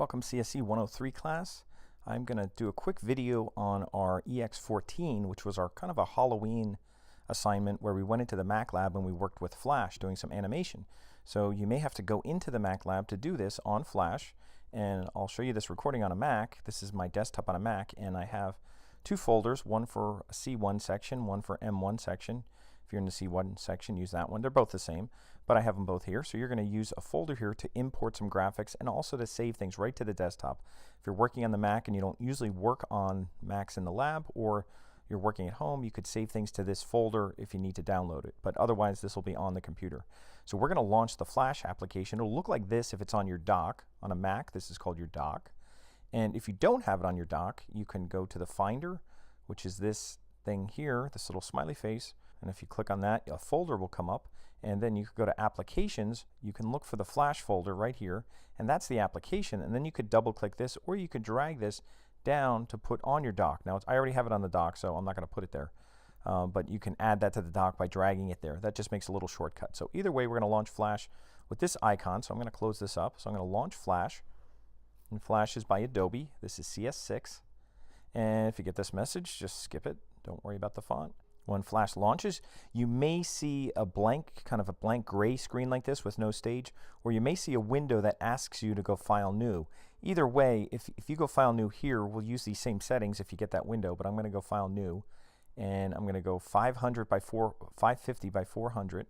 Welcome CSC103 class. I'm going to do a quick video on our EX14, which was our kind of a Halloween assignment where we went into the Mac lab and we worked with Flash doing some animation. So you may have to go into the Mac lab to do this on Flash, and I'll show you this recording on a Mac. This is my desktop on a Mac, and I have two folders, one for a C1 section, one for M1 section. If you're in the C1 section, use that one. They're both the same, but I have them both here. So you're going to use a folder here to import some graphics and also to save things right to the desktop. If you're working on the Mac and you don't usually work on Macs in the lab, or you're working at home, you could save things to this folder if you need to download it. But otherwise, this will be on the computer. So we're going to launch the Flash application. It'll look like this if it's on your dock. On a Mac, this is called your dock. And if you don't have it on your dock, you can go to the Finder, which is this thing here, this little smiley face. And if you click on that, a folder will come up, and then you could go to Applications. You can look for the Flash folder right here, and that's the application. And then you could double click this, or you could drag this down to put on your dock. Now, I already have it on the dock, so I'm not going to put it there. But you can add that to the dock by dragging it there. That just makes a little shortcut. So either way, we're going to launch Flash with this icon. So I'm going to close this up. So I'm going to launch Flash. And Flash is by Adobe. This is CS6. And if you get this message, just skip it. Don't worry about the font. When Flash launches, you may see a blank, kind of a blank gray screen like this with no stage, or you may see a window that asks you to go File New. Either way, if you go File New here, we'll use these same settings if you get that window, but I'm going to go File New, and I'm going to go 550 by 400,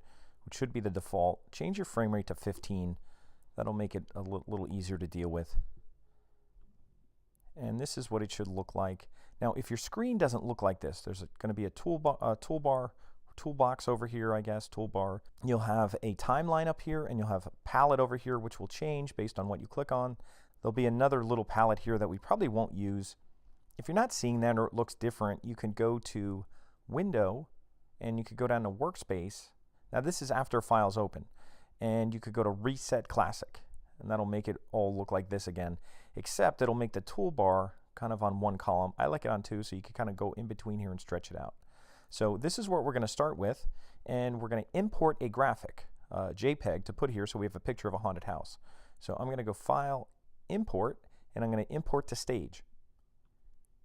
which should be the default. Change your frame rate to 15. That'll make it a little easier to deal with. And this is what it should look like. Now, if your screen doesn't look like this, there's going to be a toolbox over here, I guess, toolbar. You'll have a timeline up here, and you'll have a palette over here, which will change based on what you click on. There'll be another little palette here that we probably won't use. If you're not seeing that or it looks different, you can go to Window, and you could go down to Workspace. Now, this is after Files Open, and you could go to Reset Classic. And that'll make it all look like this again, except it'll make the toolbar kind of on one column. I like it on two, so you can kind of go in between here and stretch it out. So this is what we're going to start with, and we're going to import a graphic, JPEG, to put here so we have a picture of a haunted house. So I'm going to go File, Import, and I'm going to import to Stage.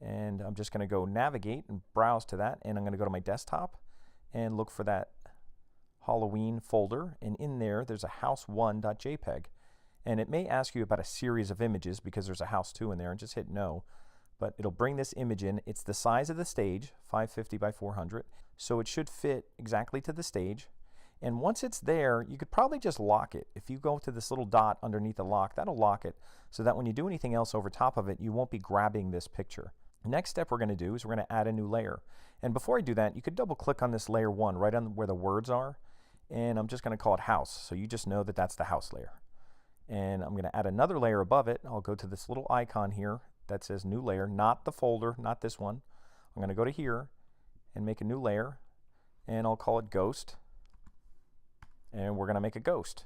And I'm just going to go navigate and browse to that, and I'm going to go to my desktop and look for that Halloween folder, and in there there's a house1.jpg. And it may ask you about a series of images because there's a house 2 in there, and just hit no. But it'll bring this image in. It's the size of the stage, 550 by 400. So it should fit exactly to the stage. And once it's there, you could probably just lock it. If you go to this little dot underneath the lock, that'll lock it so that when you do anything else over top of it, you won't be grabbing this picture. Next step we're going to do is we're going to add a new layer. And before I do that, you could double click on this layer 1 right on where the words are. And I'm just going to call it house. So you just know that that's the house layer. And I'm going to add another layer above it. I'll go to this little icon here that says new layer, not the folder, not this one. I'm going to go to here and make a new layer, and I'll call it ghost. And we're going to make a ghost.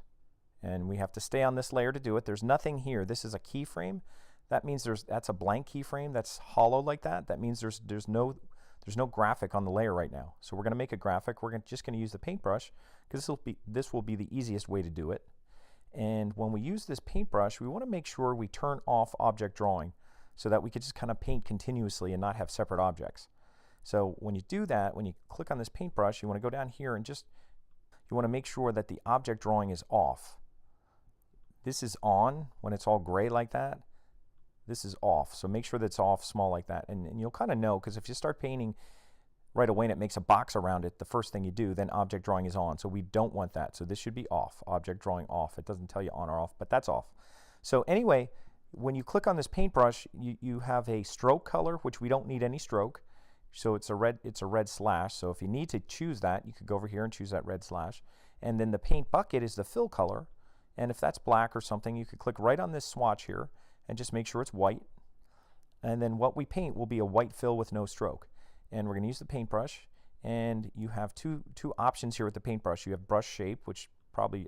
And we have to stay on this layer to do it. There's nothing here. This is a keyframe. That means that's a blank keyframe that's hollow like that. That means there's no graphic on the layer right now. So we're going to make a graphic. We're just going to use the paintbrush because this will be the easiest way to do it. And when we use this paintbrush, we want to make sure we turn off object drawing so that we could just kind of paint continuously and not have separate objects. So when you do that, when you click on this paintbrush, you want to go down here and you want to make sure that the object drawing is off. This is on when it's all gray like that. This is off. So make sure that it's off small like that. And you'll kind of know, because if you start painting right away and it makes a box around it, the first thing you do, then object drawing is on. So we don't want that. So this should be off, object drawing off. It doesn't tell you on or off, but that's off. So anyway, when you click on this paintbrush, you have a stroke color, which we don't need any stroke. So it's a red slash. So if you need to choose that, you could go over here and choose that red slash. And then the paint bucket is the fill color. And if that's black or something, you could click right on this swatch here and just make sure it's white. And then what we paint will be a white fill with no stroke. And we're going to use the paintbrush, and you have two options here with the paintbrush. You have brush shape, which probably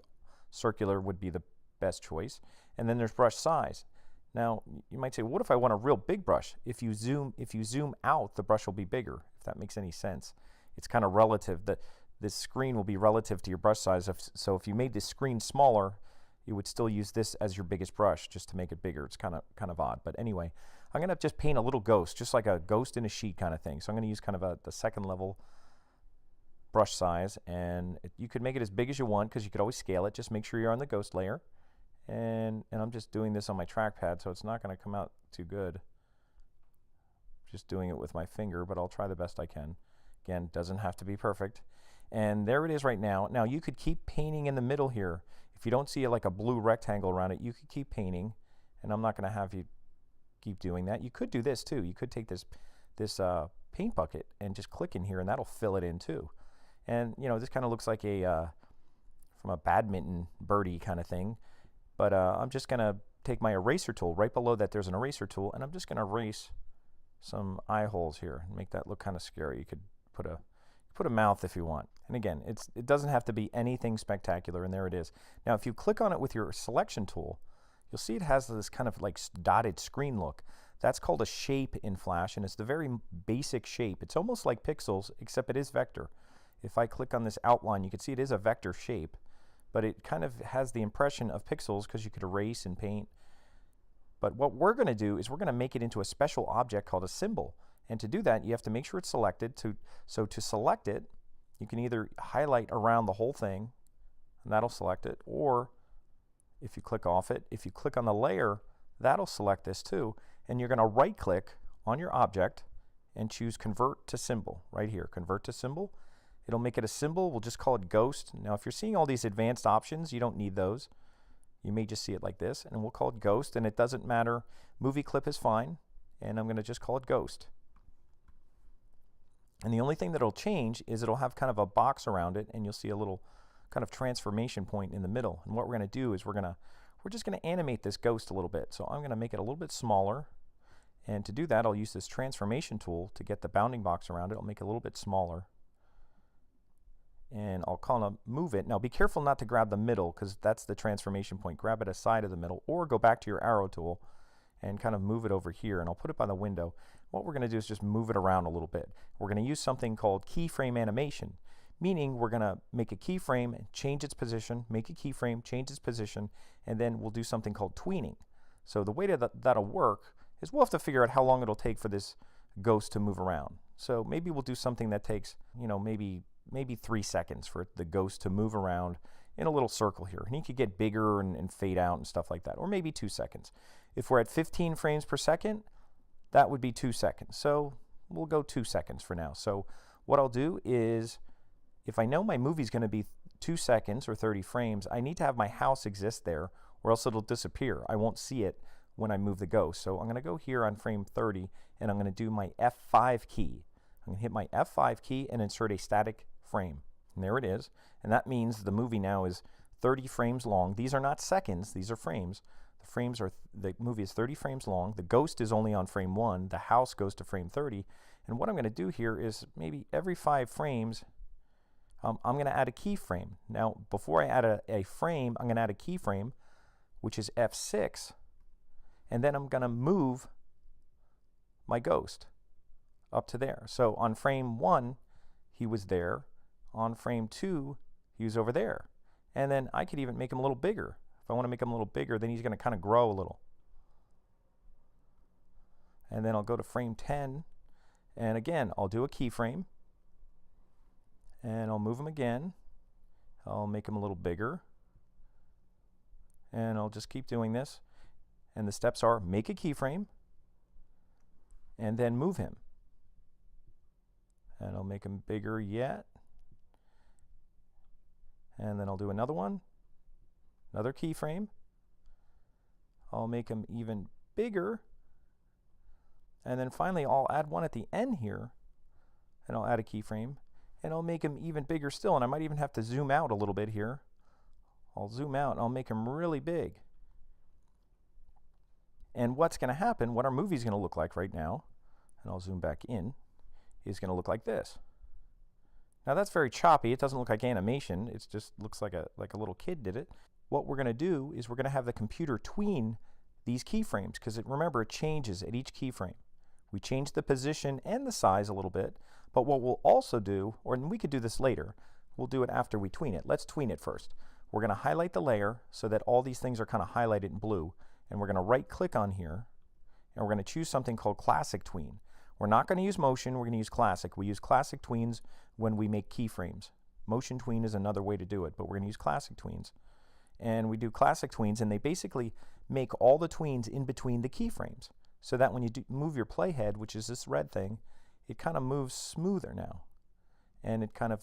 circular would be the best choice, and then there's brush size. Now you might say, what if I want a real big brush? If you zoom out, the brush will be bigger, if that makes any sense. It's kind of relative. This screen will be relative to your brush size. So if you made this screen smaller, you would still use this as your biggest brush just to make it bigger. It's kind of odd. But anyway, I'm going to just paint a little ghost, just like a ghost in a sheet kind of thing. So I'm going to use kind of the second level brush size, and you could make it as big as you want because you could always scale it. Just make sure you're on the ghost layer. And I'm just doing this on my trackpad, so it's not going to come out too good. Just doing it with my finger, but I'll try the best I can. Again, doesn't have to be perfect. And there it is right now. Now you could keep painting in the middle here. If you don't see like a blue rectangle around it, you could keep painting, and I'm not going to have you keep doing that. You could do this too. You could take this paint bucket and just click in here, and that'll fill it in too. And you know, this kind of looks like a from a badminton birdie kind of thing. But I'm just going to take my eraser tool. Right below that there's an eraser tool, and I'm just going to erase some eye holes here and make that look kind of scary. You could put a mouth if you want. And again, it doesn't have to be anything spectacular, and there it is. Now if you click on it with your selection tool, you'll see it has this kind of like dotted screen look. That's called a shape in Flash, and it's the very basic shape. It's almost like pixels, except it is vector. If I click on this outline, you can see it is a vector shape, but it kind of has the impression of pixels because you could erase and paint. But what we're going to do is we're going to make it into a special object called a symbol. And to do that, you have to make sure it's selected. So to select it, you can either highlight around the whole thing, and that'll select it, or if you click off it, if you click on the layer, that'll select this too. And you're going to right click on your object and choose Convert to Symbol right here. Convert to Symbol. It'll make it a symbol. We'll just call it Ghost. Now if you're seeing all these advanced options, you don't need those. You may just see it like this, and we'll call it Ghost, and it doesn't matter. Movie clip is fine, and I'm going to just call it Ghost. And the only thing that'll change is it'll have kind of a box around it, and you'll see a little kind of transformation point in the middle. And what we're going to do is we're just going to animate this ghost a little bit. So I'm going to make it a little bit smaller, and to do that I'll use this transformation tool to get the bounding box around it. I'll make it a little bit smaller, and I'll kind of move it. Now be careful not to grab the middle, because that's the transformation point. Grab it aside of the middle, or go back to your arrow tool and kind of move it over here, and I'll put it by the window. What we're going to do is just move it around a little bit. We're going to use something called keyframe animation, meaning we're going to make a keyframe and change its position, make a keyframe, change its position, and then we'll do something called tweening. So the way that'll work is we'll have to figure out how long it'll take for this ghost to move around. So maybe we'll do something that takes, you know, maybe 3 seconds for the ghost to move around in a little circle here. And he could get bigger and fade out and stuff like that, or maybe 2 seconds. If we're at 15 frames per second, that would be 2 seconds. So we'll go 2 seconds for now. So what I'll do is, if I know my movie's going to be 2 seconds or 30 frames, I need to have my house exist there, or else it'll disappear. I won't see it when I move the ghost. So I'm going to go here on frame 30, and I'm going to do my F5 key. I'm going to hit my F5 key and insert a static frame. And there it is. And that means the movie now is 30 frames long. These are not seconds, these are frames. The movie is 30 frames long. The ghost is only on frame 1. The house goes to frame 30. And what I'm going to do here is maybe every 5 frames, I'm going to add a keyframe. Now, before I add a frame, I'm going to add a keyframe, which is F6. And then I'm going to move my ghost up to there. So on frame 1, he was there. On frame 2, he was over there. And then I could even make him a little bigger. If I want to make him a little bigger, then he's going to kind of grow a little. And then I'll go to frame 10, and again, I'll do a keyframe, and I'll move him again. I'll make him a little bigger, and I'll just keep doing this. And the steps are: make a keyframe, and then move him. And I'll make him bigger yet. And then I'll do another one. Another keyframe. I'll make them even bigger. And then finally I'll add one at the end here, and I'll add a keyframe, and I'll make them even bigger still. And I might even have to zoom out a little bit here. I'll zoom out and I'll make them really big. And what's going to happen, what our movie's going to look like right now, and I'll zoom back in, is going to look like this. Now that's very choppy. It doesn't look like animation. It just looks like a little kid did it. What we're going to do is we're going to have the computer tween these keyframes, because remember, it changes at each keyframe. We change the position and the size a little bit, but what we'll also do, and we could do this later, we'll do it after we tween it. Let's tween it first. we're going to highlight the layer so that all these things are kind of highlighted in blue, and we're going to right click on here, and we're going to choose something called Classic Tween. We're not going to use Motion, we're going to use Classic. We use Classic Tweens when we make keyframes. Motion Tween is another way to do it, but we're going to use Classic Tweens. And we do Classic Tweens, and they basically make all the tweens in between the keyframes, so that when you move your playhead, which is this red thing, it kind of moves smoother now. And it kind of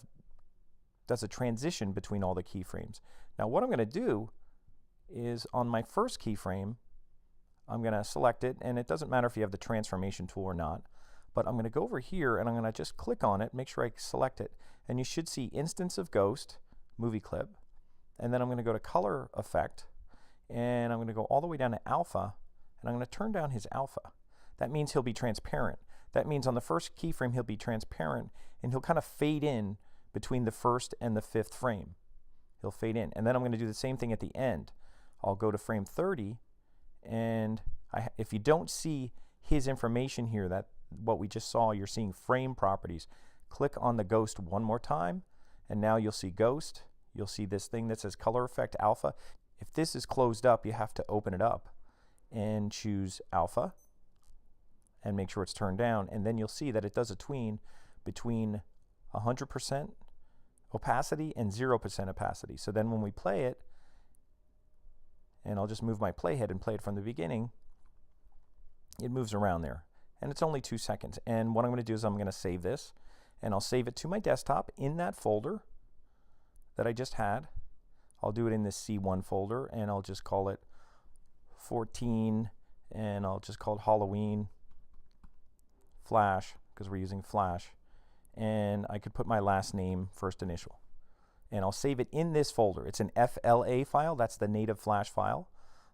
does a transition between all the keyframes. Now what I'm going to do is on my first keyframe, I'm going to select it, and it doesn't matter if you have the transformation tool or not, but I'm going to go over here and I'm going to just click on it, make sure I select it, and you should see Instance of Ghost, Movie Clip, and then I'm going to go to Color Effect, and I'm going to go all the way down to Alpha, and I'm going to turn down his alpha. That means he'll be transparent. That means on the first keyframe he'll be transparent, and he'll kind of fade in between the first and the fifth frame. He'll fade in. And then I'm going to do the same thing at the end. I'll go to frame 30, and if you don't see his information here, that what we just saw, you're seeing frame properties. Click on the ghost one more time, and now you'll see ghost. You'll see this thing that says Color Effect Alpha. If this is closed up, you have to open it up and choose Alpha and make sure it's turned down, and then you'll see that it does a tween between 100% opacity and 0% opacity. So then when we play it, and I'll just move my playhead and play it from the beginning, it moves around there. And it's only 2 seconds. And what I'm going to do is I'm going to save this, and I'll save it to my desktop in that folder that I just had. I'll do it in this C1 folder, and I'll just call it 14, and I'll just call it Halloween Flash, because we're using Flash. And I could put my last name, first initial. And I'll save it in this folder. It's an FLA file, that's the native Flash file.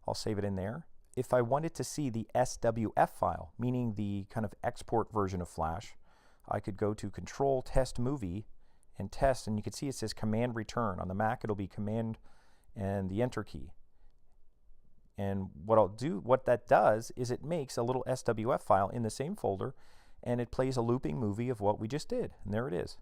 I'll save it in there. If I wanted to see the SWF file, meaning the kind of export version of Flash, I could go to Control Test Movie and test, and you can see it says Command Return. On the Mac it'll be Command and the Enter key. And what that does is it makes a little SWF file in the same folder, and it plays a looping movie of what we just did. And there it is.